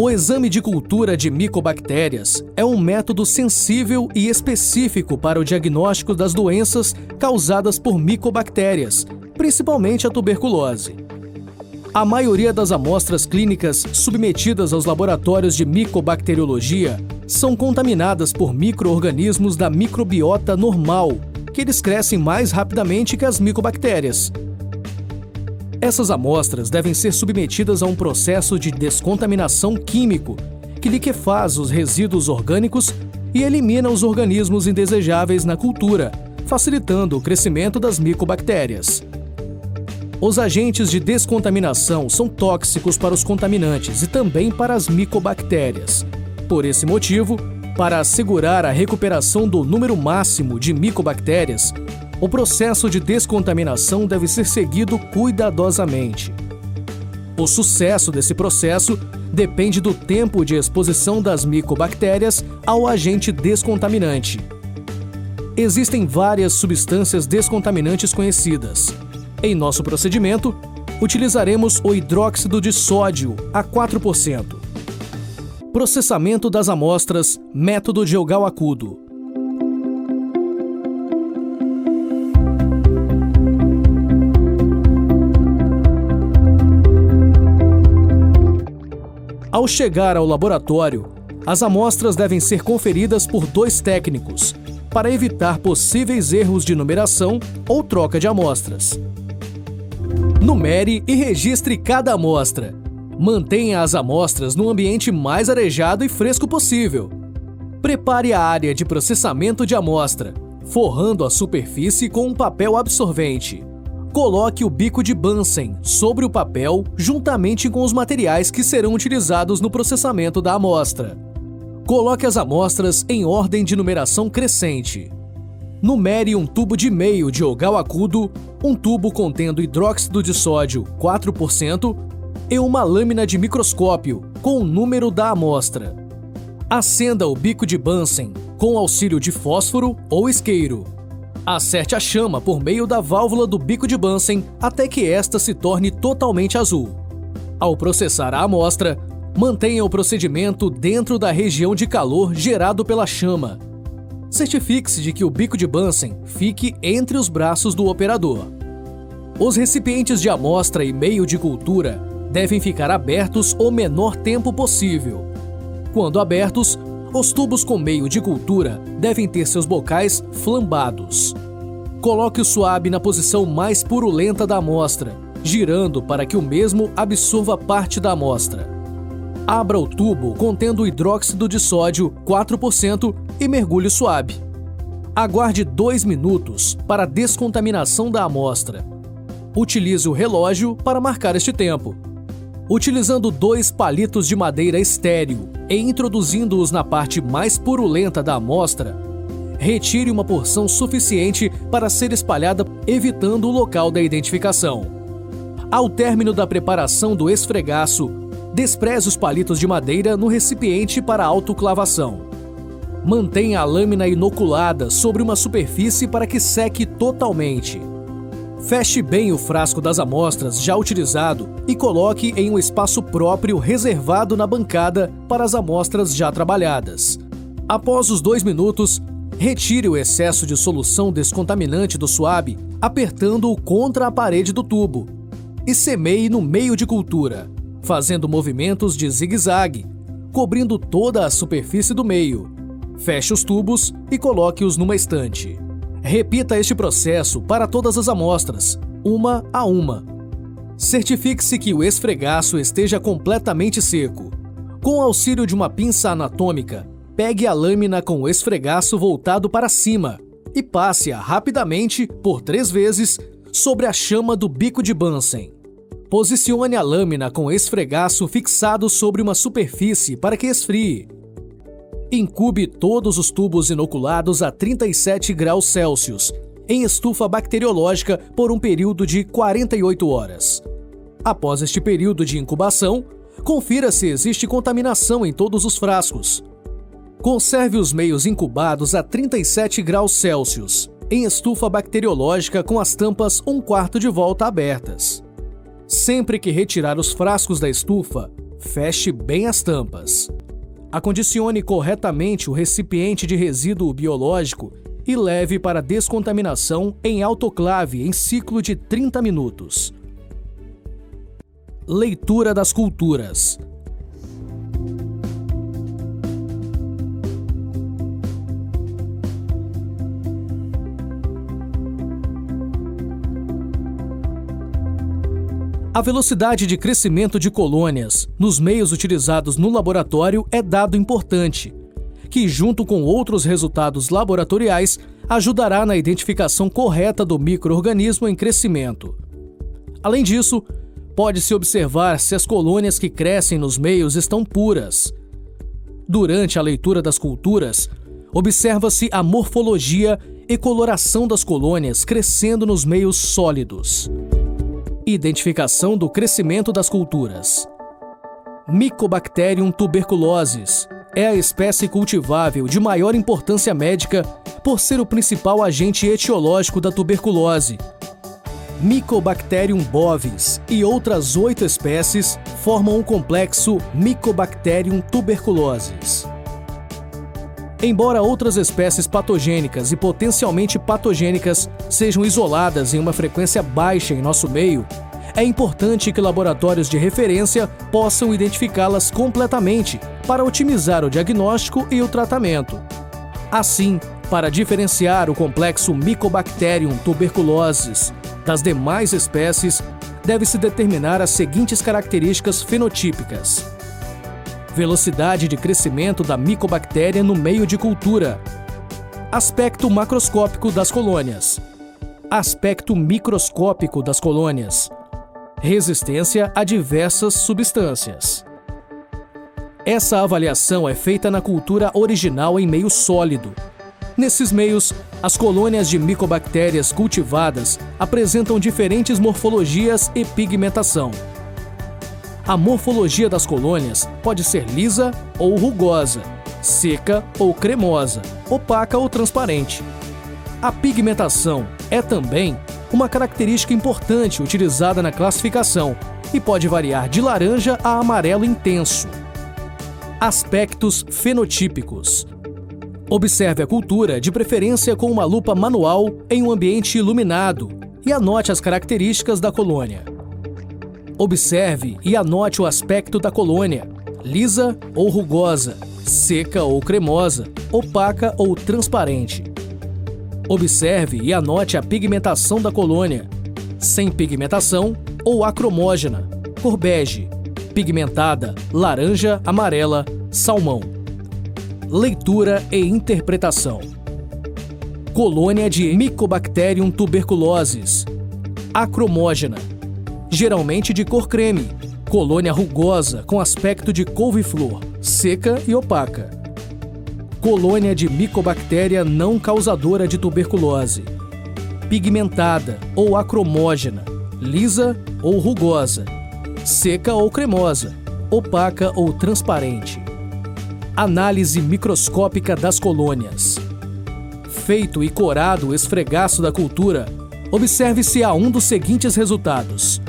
O exame de cultura de micobactérias é um método sensível e específico para o diagnóstico das doenças causadas por micobactérias, principalmente a tuberculose. A maioria das amostras clínicas submetidas aos laboratórios de micobacteriologia são contaminadas por micro-organismos da microbiota normal, que eles crescem mais rapidamente que as micobactérias. Essas amostras devem ser submetidas a um processo de descontaminação químico, que liquefaz os resíduos orgânicos e elimina os organismos indesejáveis na cultura, facilitando o crescimento das micobactérias. Os agentes de descontaminação são tóxicos para os contaminantes e também para as micobactérias. Por esse motivo, para assegurar a recuperação do número máximo de micobactérias, o processo de descontaminação deve ser seguido cuidadosamente. O sucesso desse processo depende do tempo de exposição das micobactérias ao agente descontaminante. Existem várias substâncias descontaminantes conhecidas. Em nosso procedimento, utilizaremos o hidróxido de sódio a 4%. Processamento das amostras, método de Ogawa-Kudo. Ao chegar ao laboratório, as amostras devem ser conferidas por 2 técnicos, para evitar possíveis erros de numeração ou troca de amostras. Numere e registre cada amostra. Mantenha as amostras no ambiente mais arejado e fresco possível. Prepare a área de processamento de amostra, forrando a superfície com um papel absorvente. Coloque o bico de Bunsen sobre o papel juntamente com os materiais que serão utilizados no processamento da amostra. Coloque as amostras em ordem de numeração crescente. Numere um tubo de meio de Ogawa-Kudo, um tubo contendo hidróxido de sódio 4% e uma lâmina de microscópio com o número da amostra. Acenda o bico de Bunsen com auxílio de fósforo ou isqueiro. Acerte a chama por meio da válvula do bico de Bunsen até que esta se torne totalmente azul. Ao processar a amostra, mantenha o procedimento dentro da região de calor gerado pela chama. Certifique-se de que o bico de Bunsen fique entre os braços do operador. Os recipientes de amostra e meio de cultura devem ficar abertos o menor tempo possível. Quando abertos, os tubos com meio de cultura devem ter seus bocais flambados. Coloque o suave na posição mais purulenta da amostra, girando para que o mesmo absorva parte da amostra. Abra o tubo contendo hidróxido de sódio 4% e mergulhe suave. Aguarde 2 minutos para a descontaminação da amostra. Utilize o relógio para marcar este tempo. Utilizando 2 palitos de madeira estéril e introduzindo-os na parte mais purulenta da amostra, retire uma porção suficiente para ser espalhada, evitando o local da identificação. Ao término da preparação do esfregaço, despreze os palitos de madeira no recipiente para autoclavação. Mantenha a lâmina inoculada sobre uma superfície para que seque totalmente. Feche bem o frasco das amostras já utilizado e coloque em um espaço próprio reservado na bancada para as amostras já trabalhadas. Após os 2 minutos, retire o excesso de solução descontaminante do suave, apertando-o contra a parede do tubo, e semeie no meio de cultura, fazendo movimentos de zigue-zague, cobrindo toda a superfície do meio. Feche os tubos e coloque-os numa estante. Repita este processo para todas as amostras, uma a uma. Certifique-se que o esfregaço esteja completamente seco. Com o auxílio de uma pinça anatômica, pegue a lâmina com o esfregaço voltado para cima e passe-a rapidamente por 3 vezes sobre a chama do bico de Bunsen. Posicione a lâmina com o esfregaço fixado sobre uma superfície para que esfrie. Incube todos os tubos inoculados a 37 graus Celsius em estufa bacteriológica por um período de 48 horas. Após este período de incubação, confira se existe contaminação em todos os frascos. Conserve os meios incubados a 37 graus Celsius em estufa bacteriológica com as tampas 1/4 de volta abertas. Sempre que retirar os frascos da estufa, Feche bem as tampas. Acondicione corretamente o recipiente de resíduo biológico e leve para descontaminação em autoclave em ciclo de 30 minutos. Leitura das culturas. A velocidade de crescimento de colônias nos meios utilizados no laboratório é dado importante, que, junto com outros resultados laboratoriais, ajudará na identificação correta do micro-organismo em crescimento. Além disso, pode-se observar se as colônias que crescem nos meios estão puras. Durante a leitura das culturas, observa-se a morfologia e coloração das colônias crescendo nos meios sólidos. Identificação do crescimento das culturas. Mycobacterium tuberculosis é a espécie cultivável de maior importância médica por ser o principal agente etiológico da tuberculose. Mycobacterium bovis e outras 8 espécies formam o complexo Mycobacterium tuberculosis. Embora outras espécies patogênicas e potencialmente patogênicas sejam isoladas em uma frequência baixa em nosso meio, é importante que laboratórios de referência possam identificá-las completamente para otimizar o diagnóstico e o tratamento. Assim, para diferenciar o complexo Mycobacterium tuberculosis das demais espécies, deve-se determinar as seguintes características fenotípicas: velocidade de crescimento da micobactéria no meio de cultura, aspecto macroscópico das colônias, aspecto microscópico das colônias, resistência a diversas substâncias. Essa avaliação é feita na cultura original em meio sólido. Nesses meios, as colônias de micobactérias cultivadas apresentam diferentes morfologias e pigmentação. A morfologia das colônias pode ser lisa ou rugosa, seca ou cremosa, opaca ou transparente. A pigmentação é também uma característica importante utilizada na classificação e pode variar de laranja a amarelo intenso. Aspectos fenotípicos. Observe a cultura, de preferência com uma lupa manual em um ambiente iluminado, e anote as características da colônia. Observe e anote o aspecto da colônia: lisa ou rugosa, seca ou cremosa, opaca ou transparente. Observe e anote a pigmentação da colônia: sem pigmentação ou acromógena, cor bege, pigmentada, laranja, amarela, salmão. Leitura e interpretação. Colônia de Mycobacterium tuberculosis. Acromógena, geralmente de cor creme. Colônia rugosa com aspecto de couve-flor, seca e opaca. Colônia de micobactéria não causadora de tuberculose. Pigmentada ou acromógena, lisa ou rugosa, seca ou cremosa, opaca ou transparente. Análise microscópica das colônias. Feito e corado o esfregaço da cultura, observe-se a um dos seguintes resultados: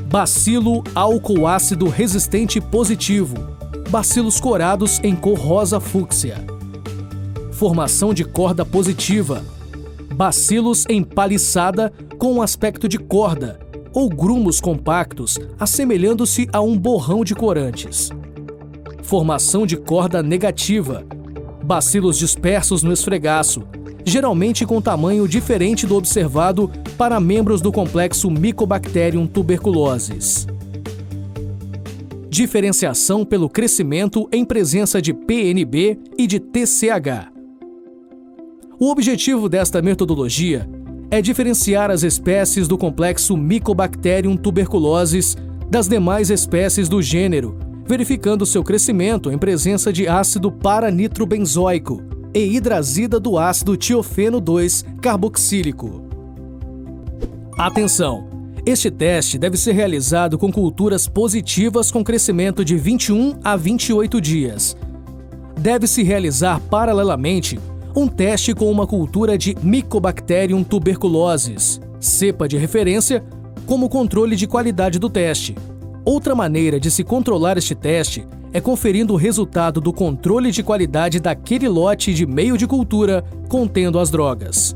bacilo álcool ácido resistente positivo, bacilos corados em cor rosa fúcsia. Formação de corda positiva, bacilos em paliçada com aspecto de corda, ou grumos compactos, assemelhando-se a um borrão de corantes. Formação de corda negativa, bacilos dispersos no esfregaço, geralmente com tamanho diferente do observado para membros do complexo Mycobacterium tuberculosis. Diferenciação pelo crescimento em presença de PNB e de TCH. O objetivo desta metodologia é diferenciar as espécies do complexo Mycobacterium tuberculosis das demais espécies do gênero, verificando seu crescimento em presença de ácido paranitrobenzoico e hidrazida do ácido tiofeno 2 carboxílico. Atenção! Este teste deve ser realizado com culturas positivas com crescimento de 21 a 28 dias. Deve-se realizar paralelamente um teste com uma cultura de Mycobacterium tuberculosis, cepa de referência, como controle de qualidade do teste, Outra maneira de se controlar este teste é conferindo o resultado do controle de qualidade daquele lote de meio de cultura contendo as drogas.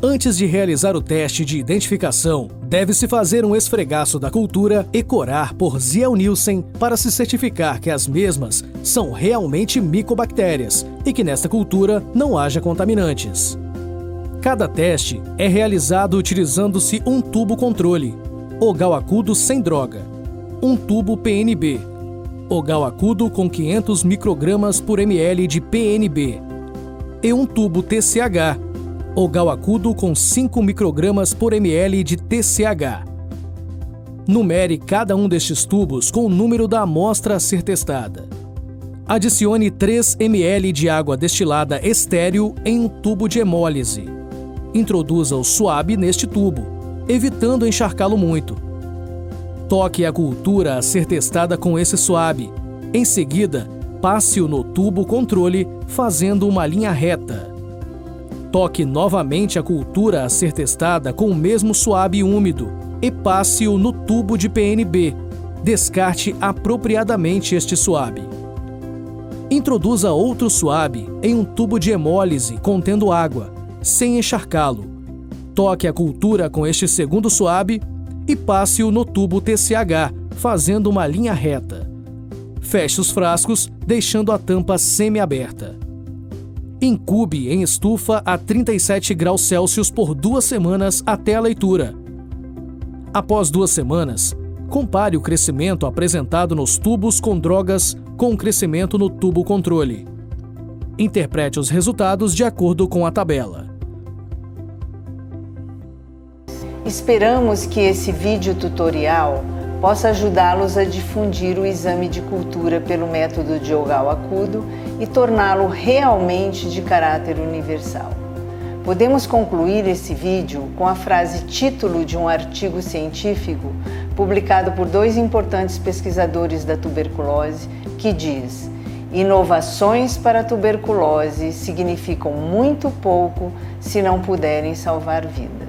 Antes de realizar o teste de identificação, deve-se fazer um esfregaço da cultura e corar por Ziehl-Neelsen para se certificar que as mesmas são realmente micobactérias e que nesta cultura não haja contaminantes. Cada teste é realizado utilizando-se um tubo controle, o Gal-Acudo sem droga, um tubo PNB, o Gal-Acudo com 500 microgramas por ml de PNB e um tubo TCH, o Gal-Acudo com 5 microgramas por ml de TCH. Numere cada um destes tubos com o número da amostra a ser testada. Adicione 3 ml de água destilada estéril em um tubo de hemólise. Introduza o suave neste tubo, evitando encharcá-lo muito. Toque a cultura a ser testada com esse suave. Em seguida, passe-o no tubo controle, fazendo uma linha reta. Toque novamente a cultura a ser testada com o mesmo suave úmido e passe-o no tubo de PNB. Descarte apropriadamente este suave. Introduza outro suave em um tubo de hemólise contendo água, sem encharcá-lo. Toque a cultura com este segundo suave e passe-o no tubo TCH, fazendo uma linha reta. Feche os frascos, deixando a tampa semi-aberta. Incube em estufa a 37 graus Celsius por 2 semanas até a leitura. Após 2 semanas, compare o crescimento apresentado nos tubos com drogas com o crescimento no tubo controle. Interprete os resultados de acordo com a tabela. Esperamos que esse vídeo tutorial possa ajudá-los a difundir o exame de cultura pelo método de Gal-Acudo e torná-lo realmente de caráter universal. Podemos concluir esse vídeo com a frase título de um artigo científico publicado por 2 importantes pesquisadores da tuberculose, que diz: inovações para a tuberculose significam muito pouco se não puderem salvar vidas.